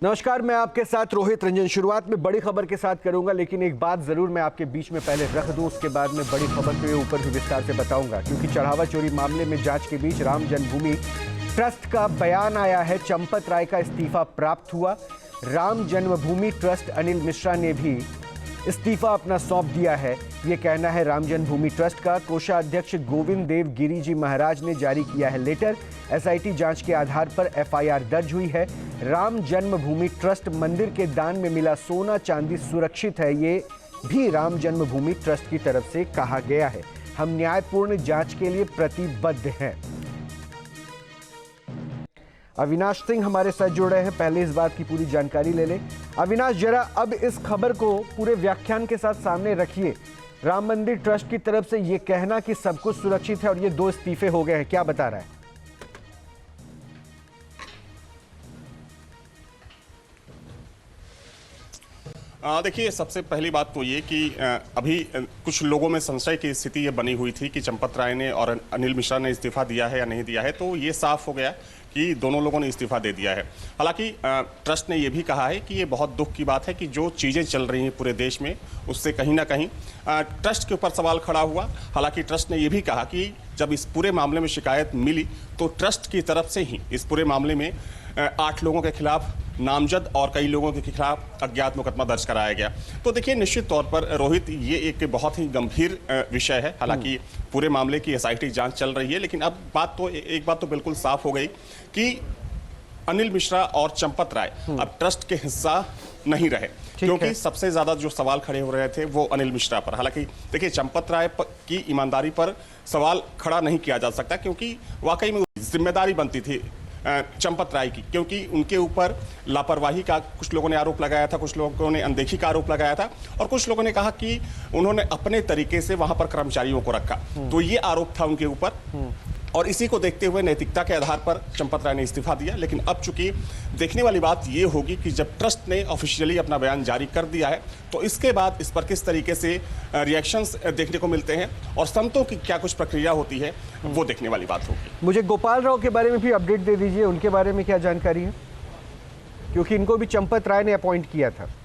नमस्कार, मैं आपके साथ रोहित रंजन। शुरुआत में बड़ी खबर के साथ करूंगा, लेकिन एक बात जरूर मैं आपके बीच में पहले रख दूं, उसके बाद में बड़ी खबर के ऊपर भी विस्तार से बताऊंगा। क्योंकि चढ़ावा चोरी मामले में जांच के बीच राम जन्मभूमि ट्रस्ट का बयान आया है। चंपत राय का इस्तीफा प्राप्त हुआ। राम जन्मभूमि ट्रस्ट अनिल मिश्रा ने भी इस्तीफा अपना सौंप दिया है, ये कहना है राम जन्मभूमि ट्रस्ट का। कोषाध्यक्ष गोविंद देव गिरी जी महाराज ने जारी किया है लेटर। एसआईटी जांच के आधार पर एफआईआर दर्ज हुई है। राम जन्मभूमि ट्रस्ट मंदिर के दान में मिला सोना चांदी सुरक्षित है, ये भी राम जन्मभूमि ट्रस्ट की तरफ से कहा गया है। हम न्यायपूर्ण जांच के लिए प्रतिबद्ध हैं। अविनाश सिंह हमारे साथ जुड़ रहे हैं, पहले इस बात की पूरी जानकारी ले लें। अविनाश, जरा अब इस खबर को पूरे व्याख्यान के साथ सामने रखिए। राम मंदिर ट्रस्ट की तरफ से ये कहना कि सब कुछ सुरक्षित है और ये 2 इस्तीफे हो गए हैं, क्या बता रहा है? देखिए, सबसे पहली बात तो ये कि अभी कुछ लोगों में संशय की स्थिति ये बनी हुई थी कि चंपत राय ने और अनिल मिश्रा ने इस्तीफा दिया है या नहीं दिया है, तो ये साफ हो गया कि दोनों लोगों ने इस्तीफा दे दिया है। हालांकि ट्रस्ट ने ये भी कहा है कि ये बहुत दुख की बात है कि जो चीज़ें चल रही हैं पूरे देश में, उससे कहीं ना कहीं ट्रस्ट के ऊपर सवाल खड़ा हुआ। हालांकि ट्रस्ट ने ये भी कहा कि जब इस पूरे मामले में शिकायत मिली तो ट्रस्ट की तरफ से ही इस पूरे मामले में 8 लोगों के खिलाफ नामजद और कई लोगों के खिलाफ अज्ञात मुकदमा दर्ज कराया गया। तो देखिए, निश्चित तौर पर रोहित, ये एक बहुत ही गंभीर विषय है। हालांकि पूरे मामले की एसआईटी जांच चल रही है, लेकिन अब एक बात तो बिल्कुल साफ हो गई कि अनिल मिश्रा और चंपत राय अब ट्रस्ट के हिस्सा नहीं रहे, क्योंकि सबसे ज्यादा जो सवाल खड़े हो रहे थे वो अनिल मिश्रा पर। हालांकि देखिए, चंपत राय की ईमानदारी पर सवाल खड़ा नहीं किया जा सकता, क्योंकि वाकई में जिम्मेदारी बनती थी चंपत राय की, क्योंकि उनके ऊपर लापरवाही का कुछ लोगों ने आरोप लगाया था, कुछ लोगों ने अनदेखी का आरोप लगाया था, और कुछ लोगों ने कहा कि उन्होंने अपने तरीके से वहां पर कर्मचारियों को रखा। तो ये आरोप था उनके ऊपर, और इसी को देखते हुए नैतिकता के आधार पर चंपत राय ने इस्तीफा दिया। लेकिन अब चूंकि देखने वाली बात ये होगी कि जब ट्रस्ट ने ऑफिशियली अपना बयान जारी कर दिया है, तो इसके बाद इस पर किस तरीके से रिएक्शंस देखने को मिलते हैं और संतों की क्या कुछ प्रक्रिया होती है, वो देखने वाली बात होगी। मुझे गोपाल राव के बारे में भी अपडेट दे दीजिए, उनके बारे में क्या जानकारी है, क्योंकि इनको भी चंपत राय ने अपॉइंट किया था।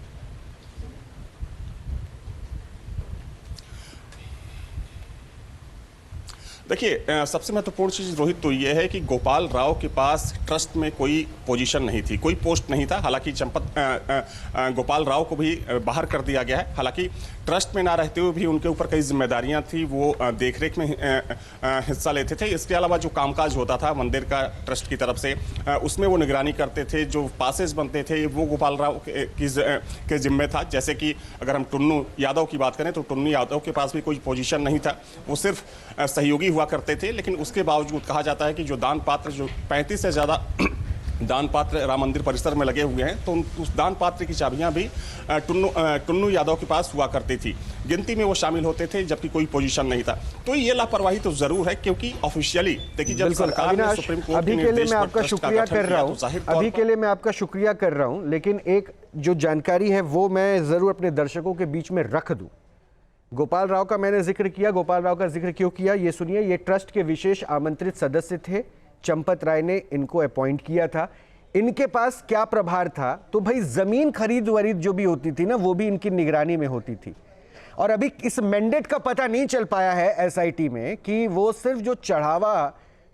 देखिए, सबसे महत्वपूर्ण चीज़ रोहित तो ये है कि गोपाल राव के पास ट्रस्ट में कोई पोजीशन नहीं थी, कोई पोस्ट नहीं था। हालांकि गोपाल राव को भी बाहर कर दिया गया है। हालांकि ट्रस्ट में ना रहते हुए भी उनके ऊपर कई जिम्मेदारियां थी, वो देखरेख में हिस्सा लेते थे। इसके अलावा जो कामकाज होता था मंदिर का ट्रस्ट की तरफ से, उसमें वो निगरानी करते थे। जो पासेस बनते थे वो गोपाल राव के जिम्मे था। जैसे कि अगर हम टुन्नू यादव की बात करें तो टुन्नू यादव के पास भी कोई पोजीशन नहीं था, वो सिर्फ सहयोगी हुआ करते थे। लेकिन उसके बावजूद कहा जाता है कि जो दान पात्र, जो 35 से ज़्यादा दान पात्र राम मंदिर परिसर में लगे हुए हैं, तो उस दान पात्र की चाबियां भी टुन्नू यादव के पास हुआ करती थी। गिनती में वो शामिल होते थे, जबकि कोई पोजीशन नहीं था। तो ये लापरवाही तो जरूर है, क्योंकि ऑफिशियली देखिए, जब सरकार ने सुप्रीम कोर्ट अभी के लिए मैं आपका शुक्रिया कर रहा हूं, अभी के लिए मैं आपका शुक्रिया कर रहा हूं, लेकिन एक जो जानकारी है वो मैं जरूर अपने दर्शकों के बीच में रख दूं। गोपाल राव का मैंने जिक्र किया, गोपाल राव का जिक्र क्यों किया ये सुनिए। ये ट्रस्ट के विशेष आमंत्रित सदस्य थे, चंपत राय ने इनको अपॉइंट किया था। इनके पास क्या प्रभार था, तो भाई जमीन खरीद वरीद जो भी होती थी ना, वो भी इनकी निगरानी में होती थी। और अभी इस मैंडेट का पता नहीं चल पाया है एसआईटी में कि वो सिर्फ जो चढ़ावा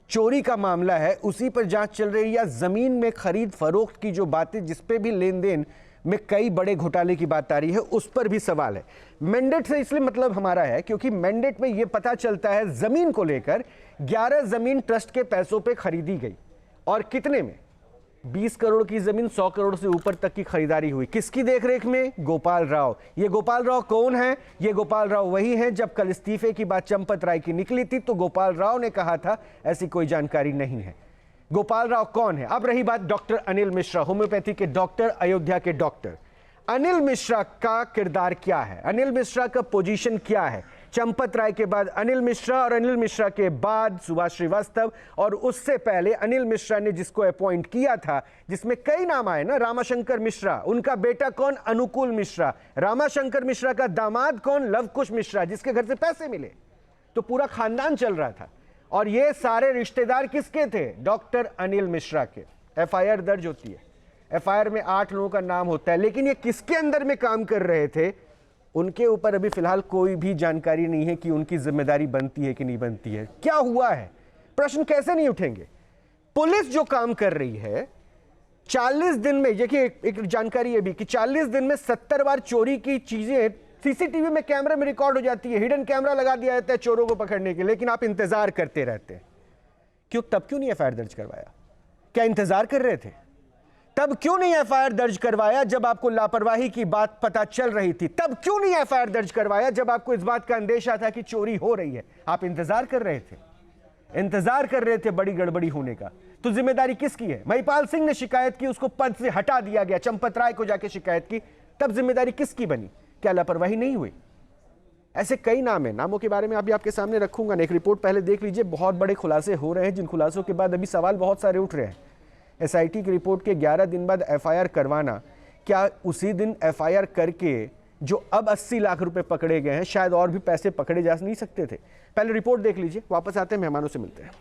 चोरी का मामला है उसी पर जांच चल रही है, या जमीन में खरीद फरोख्त की जो बातें, जिसपे भी लेन देन में कई बड़े घोटाले की बात आ रही है, उस पर भी सवाल है। मैंडेट से इसलिए मतलब हमारा है क्योंकि मैंडेट में यह पता चलता है जमीन को लेकर 11 जमीन ट्रस्ट के पैसों पे खरीदी गई, और कितने में 20 करोड़ की जमीन 100 करोड़ से ऊपर तक की खरीदारी हुई। किसकी देखरेख में? गोपाल राव। ये गोपाल राव कौन है? ये गोपाल राव वही हैं जब कल इस्तीफे की बात चंपत राय की निकली थी तो गोपाल राव ने कहा था ऐसी कोई जानकारी नहीं है। गोपाल राव कौन है? अब रही बात डॉक्टर अनिल मिश्रा, होम्योपैथी के डॉक्टर, अयोध्या के डॉक्टर। अनिल मिश्रा का किरदार क्या है? अनिल मिश्रा का पोजीशन क्या है? चंपत राय के बाद अनिल मिश्रा, और अनिल मिश्रा के बाद सुभाष श्रीवास्तव, और उससे पहले अनिल मिश्रा ने जिसको अपॉइंट किया था, जिसमें कई नाम आए ना, रामाशंकर मिश्रा, उनका बेटा कौन? अनुकूल मिश्रा, रामाशंकर मिश्रा का दामाद कौन? लवकुश मिश्रा, जिसके घर से पैसे मिले, तो पूरा खानदान चल रहा था। और ये सारे रिश्तेदार किसके थे? डॉक्टर अनिल मिश्रा के। एफआईआर दर्ज होती है, एफआईआर में 8 लोगों का नाम होता है, लेकिन ये किसके अंदर में काम कर रहे थे उनके ऊपर अभी फिलहाल कोई भी जानकारी नहीं है कि उनकी जिम्मेदारी बनती है कि नहीं बनती है। क्या हुआ है, प्रश्न कैसे नहीं उठेंगे। पुलिस जो काम कर रही है 40 दिन में, देखिए एक जानकारी है भी कि 40 दिन में 70 बार चोरी की चीजें सीसीटीवी में कैमरे में रिकॉर्ड हो जाती है, हिडन कैमरा लगा दिया जाता है चोरों को पकड़ने के लिए, लेकिन आप इंतजार करते रहते हैं। क्यों, तब क्यों नहीं एफआईआर दर्ज करवाया? क्या इंतजार कर रहे थे? तब क्यों नहीं एफआईआर दर्ज करवाया जब आपको लापरवाही की बात पता चल रही थी? तब क्यों नहीं एफआईआर दर्ज करवाया जब आपको इस बात का अंदेशा था कि चोरी हो रही है? आप इंतजार कर रहे थे, इंतजार कर रहे थे बड़ी गड़बड़ी होने का। तो जिम्मेदारी किसकी है? महिपाल सिंह ने शिकायत की, उसको पद से हटा दिया गया, चंपत राय को जाके शिकायत की, तब जिम्मेदारी किसकी बनी? क्या लापरवाही नहीं हुई? ऐसे कई नाम हैं, नामों के बारे में अभी आपके सामने रखूंगा। एक रिपोर्ट पहले देख लीजिए, बहुत बड़े खुलासे हो रहे हैं, जिन खुलासों के बाद अभी सवाल बहुत सारे उठ रहे हैं। एसआईटी की रिपोर्ट के 11 दिन बाद एफआईआर करवाना, क्या उसी दिन एफआईआर करके जो अब 80 लाख रुपए पकड़े गए हैं, शायद और भी पैसे पकड़े जा नहीं सकते थे? पहले रिपोर्ट देख लीजिए, वापस आते हैं, मेहमानों से मिलते हैं।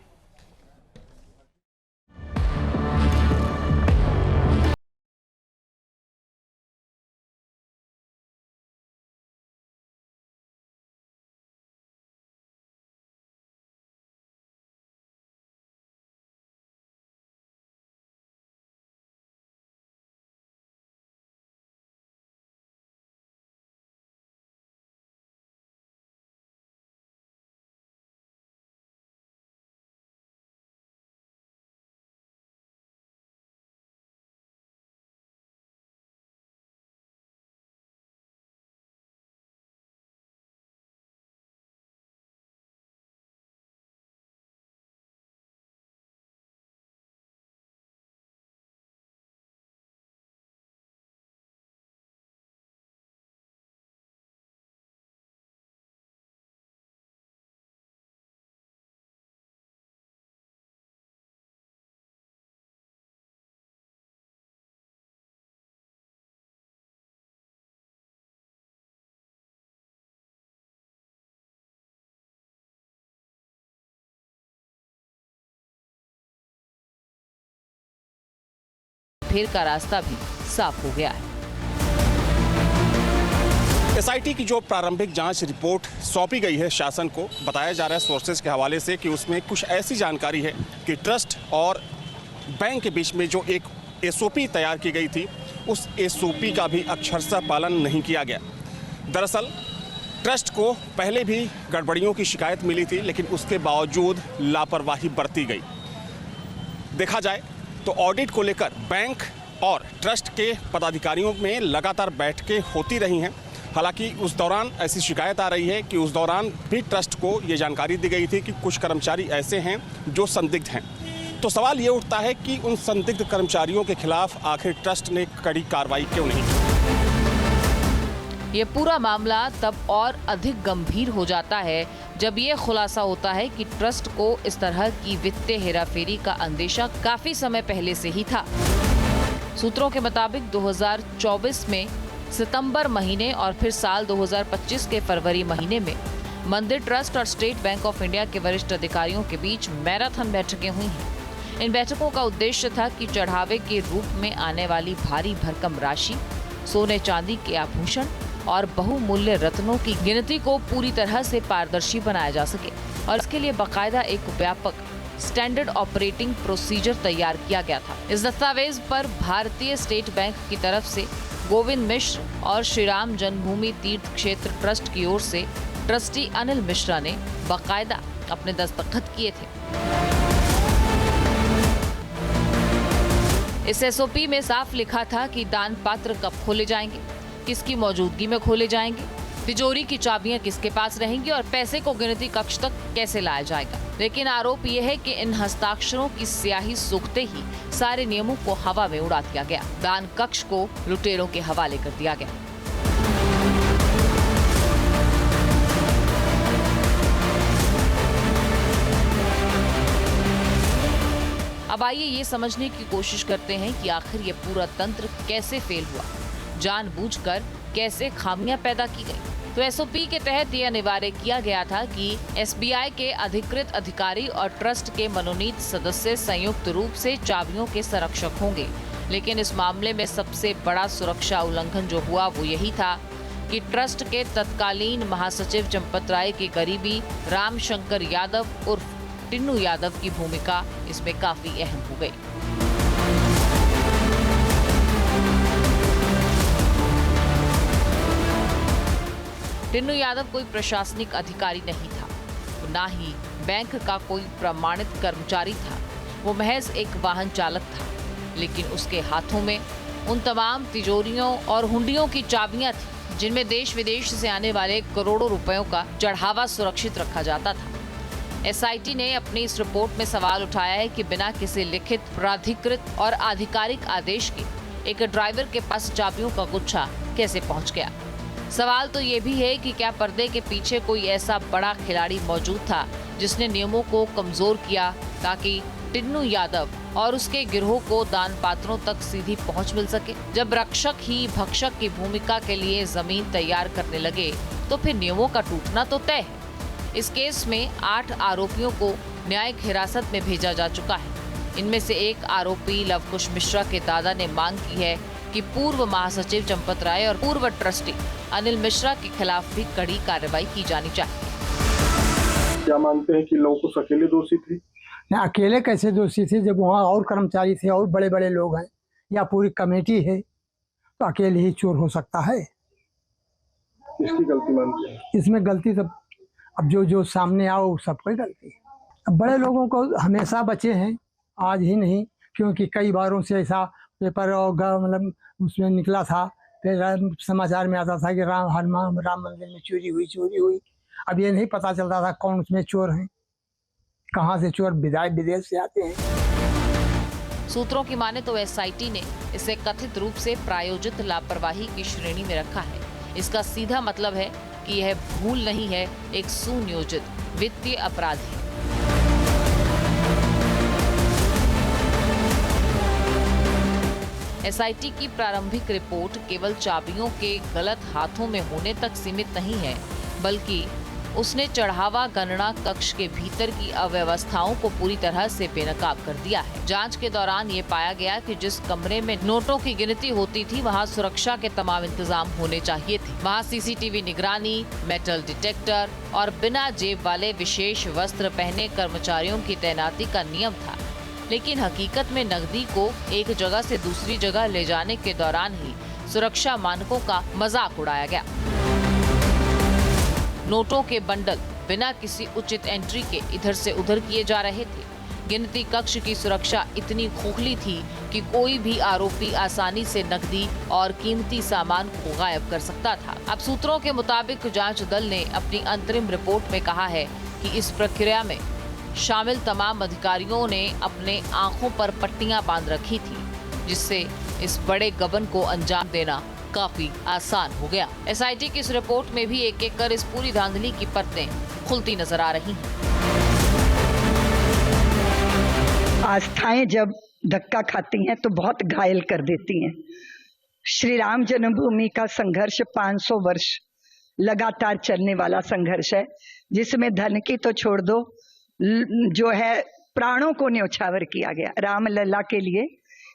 फिर का रास्ता भी साफ हो गया है। एसआईटी की जो प्रारंभिक जांच रिपोर्ट सौंपी गई है शासन को, बताया जा रहा है सोर्सेज के हवाले से कि उसमें कुछ ऐसी जानकारी है कि ट्रस्ट और बैंक के बीच में जो एक एसओपी तैयार की गई थी, उस एसओपी का भी अक्षरशः पालन नहीं किया गया। दरअसल ट्रस्ट को पहले भी गड़बड़ियों की शिकायत मिली थी, लेकिन उसके बावजूद लापरवाही बरती गई। देखा जाए तो ऑडिट को लेकर बैंक और ट्रस्ट के पदाधिकारियों में लगातार बैठकें होती रही हैं। हालांकि उस दौरान ऐसी शिकायत आ रही है कि उस दौरान भी ट्रस्ट को ये जानकारी दी गई थी कि कुछ कर्मचारी ऐसे हैं जो संदिग्ध हैं। तो सवाल ये उठता है कि उन संदिग्ध कर्मचारियों के खिलाफ आखिर ट्रस्ट ने कड़ी कार्रवाई क्यों नहीं की? ये पूरा मामला तब और अधिक गंभीर हो जाता है जब ये खुलासा होता है कि ट्रस्ट को इस तरह की वित्तीय हेराफेरी का अंदेशा काफी समय पहले से ही था। सूत्रों के मुताबिक 2024 में सितंबर महीने और फिर साल 2025 के फरवरी महीने में मंदिर ट्रस्ट और स्टेट बैंक ऑफ इंडिया के वरिष्ठ अधिकारियों के बीच मैराथन बैठकें हुई हैं। इन बैठकों का उद्देश्य था कि चढ़ावे के रूप में आने वाली भारी भरकम राशि, सोने चांदी के आभूषण और बहुमूल्य रत्नों की गिनती को पूरी तरह से पारदर्शी बनाया जा सके, और इसके लिए बाकायदा एक व्यापक स्टैंडर्ड ऑपरेटिंग प्रोसीजर तैयार किया गया था। इस दस्तावेज पर भारतीय स्टेट बैंक की तरफ से गोविंद मिश्र और श्री राम जन्मभूमि तीर्थ क्षेत्र ट्रस्ट की ओर से ट्रस्टी अनिल मिश्रा ने बाकायदा अपने दस्तखत किए थे। इस एसओपी में साफ लिखा था कि दान पात्र कब खोले जाएंगे, किसकी मौजूदगी में खोले जाएंगे, तिजोरी की चाबियां किसके पास रहेंगी और पैसे को गिनती कक्ष तक कैसे लाया जाएगा। लेकिन आरोप यह है कि इन हस्ताक्षरों की स्याही सूखते ही सारे नियमों को हवा में उड़ा दिया गया। दान कक्ष को लुटेरों के हवाले कर दिया गया। अब आइए ये समझने की कोशिश करते हैं कि आखिर ये पूरा तंत्र कैसे फेल हुआ, जानबूझकर कैसे खामियां पैदा की गई। तो एसओपी के तहत यह अनिवार्य किया गया था कि एसबीआई के अधिकृत अधिकारी और ट्रस्ट के मनोनीत सदस्य संयुक्त रूप से चाबियों के संरक्षक होंगे। लेकिन इस मामले में सबसे बड़ा सुरक्षा उल्लंघन जो हुआ वो यही था कि ट्रस्ट के तत्कालीन महासचिव चंपत राय के करीबी रामशंकर यादव उर्फ टिन्नू यादव की भूमिका इसमें काफी अहम हो गई। टिन्नू यादव कोई प्रशासनिक अधिकारी नहीं था, तो ना ही बैंक का कोई प्रमाणित कर्मचारी था, वो महज एक वाहन चालक था। लेकिन उसके हाथों में उन तमाम तिजोरियों और हुंडियों की चाबियां थी जिनमें देश विदेश से आने वाले करोड़ों रुपयों का चढ़ावा सुरक्षित रखा जाता था। एसआईटी ने अपनी इस रिपोर्ट में सवाल उठाया है कि बिना किसी लिखित, प्राधिकृत और आधिकारिक आदेश के एक ड्राइवर के पास चाबियों का गुच्छा कैसे पहुंच गया। सवाल तो ये भी है कि क्या पर्दे के पीछे कोई ऐसा बड़ा खिलाड़ी मौजूद था जिसने नियमों को कमजोर किया ताकि टिन्नू यादव और उसके गिरोह को दान पात्रों तक सीधी पहुंच मिल सके। जब रक्षक ही भक्षक की भूमिका के लिए जमीन तैयार करने लगे तो फिर नियमों का टूटना तो तय है। इस केस में 8 आरोपियों को न्यायिक हिरासत में भेजा जा चुका है। इनमें से एक आरोपी लवकुश मिश्रा के दादा ने मांग की है कि पूर्व महासचिव चंपत राय और पूर्व ट्रस्टी अनिल मिश्रा के खिलाफ भी कड़ी कार्रवाई की जानी चाहिए। क्या मानते हैं कि लवकुश अकेले दोषी थे? ना, अकेले कैसे दोषी थे जब वहाँ और कर्मचारी थे और बड़े बड़े लोग हैं या पूरी कमेटी है, तो अकेले ही चोर हो सकता है। किसकी गलती मानते हैं? इसमें गलती सब अब जो सामने आओ सबकी गलती है। अब बड़े लोगों को हमेशा बचे हैं, आज ही नहीं, क्योंकि कई बारों से ऐसा पेपर और मतलब उसमें निकला था, फिर समाचार में आता था कि राम मंदिर में चोरी हुई। अब ये नहीं पता चलता था कौन उसमें चोर हैं, कहाँ से चोर विदेश से आते हैं। सूत्रों की माने तो एसआईटी ने इसे कथित रूप से प्रायोजित लापरवाही की श्रेणी में रखा है। इसका सीधा मतलब है कि यह भूल नहीं है, एक सुनियोजित वित्तीय अपराध है। एसआईटी की प्रारंभिक रिपोर्ट केवल चाबियों के गलत हाथों में होने तक सीमित नहीं है, बल्कि उसने चढ़ावा गणना कक्ष के भीतर की अव्यवस्थाओं को पूरी तरह से बेनकाब कर दिया है। जांच के दौरान ये पाया गया कि जिस कमरे में नोटों की गिनती होती थी वहां सुरक्षा के तमाम इंतजाम होने चाहिए थे। वहां सीसीटीवी निगरानी, मेटल डिटेक्टर और बिना जेब वाले विशेष वस्त्र पहने कर्मचारियों की तैनाती का नियम था। लेकिन हकीकत में नकदी को एक जगह से दूसरी जगह ले जाने के दौरान ही सुरक्षा मानकों का मजाक उड़ाया गया। नोटों के बंडल बिना किसी उचित एंट्री के इधर से उधर किए जा रहे थे। गिनती कक्ष की सुरक्षा इतनी खोखली थी कि कोई भी आरोपी आसानी से नकदी और कीमती सामान को गायब कर सकता था। अब सूत्रों के मुताबिक जांच दल ने अपनी अंतरिम रिपोर्ट में कहा है कि इस प्रक्रिया में शामिल तमाम अधिकारियों ने अपने आंखों पर पट्टियां बांध रखी थी, जिससे इस बड़े गबन को अंजाम देना काफी आसान हो गया। एसआईटी की इस रिपोर्ट में भी एक एक कर इस पूरी धांधली की परतें खुलती नजर आ रही हैं। आस्थाएं जब धक्का खाती हैं तो बहुत घायल कर देती हैं। श्री राम जन्मभूमि का संघर्ष 500 वर्ष लगातार चलने वाला संघर्ष है, जिसमें धन की तो छोड़ दो, जो है प्राणों को न्यौछावर किया गया। राम लला के लिए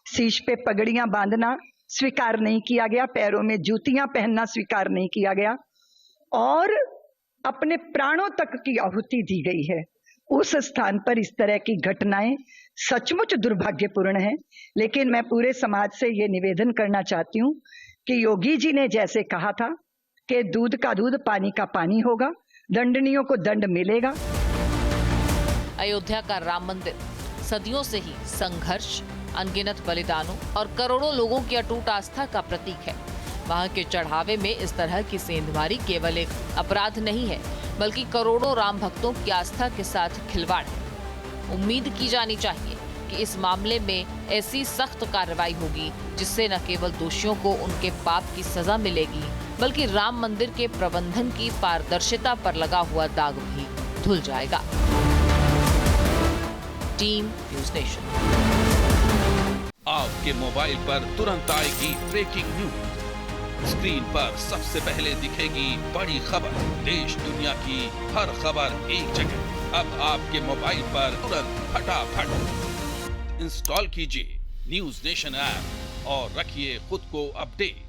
शीश पे पगड़ियां बांधना स्वीकार नहीं किया गया, पैरों में जूतियां पहनना स्वीकार नहीं किया गया और अपने प्राणों तक की आहुति दी गई है। उस स्थान पर इस तरह की घटनाएं सचमुच दुर्भाग्यपूर्ण है। लेकिन मैं पूरे समाज से ये निवेदन करना चाहती हूँ कि योगी जी ने जैसे कहा था कि दूध का दूध, पानी का पानी होगा, दंडनियों को दंड मिलेगा। अयोध्या का राम मंदिर सदियों से ही संघर्ष, अनगिनत बलिदानों और करोड़ों लोगों की अटूट आस्था का प्रतीक है। वहां के चढ़ावे में इस तरह की सेंधमारी केवल एक अपराध नहीं है, बल्कि करोड़ों राम भक्तों की आस्था के साथ खिलवाड़ है। उम्मीद की जानी चाहिए कि इस मामले में ऐसी सख्त कार्रवाई होगी जिससे न केवल दोषियों को उनके पाप की सजा मिलेगी, बल्कि राम मंदिर के प्रबंधन की पारदर्शिता पर लगा हुआ दाग भी धुल जाएगा। Team news nation. आपके मोबाइल पर तुरंत आएगी ब्रेकिंग न्यूज। स्क्रीन पर सबसे पहले दिखेगी बड़ी खबर, देश दुनिया की हर खबर एक जगह। अब आपके मोबाइल पर तुरंत फटाफट इंस्टॉल कीजिए न्यूज़ नेशन ऐप। और रखिए खुद को अपडेट।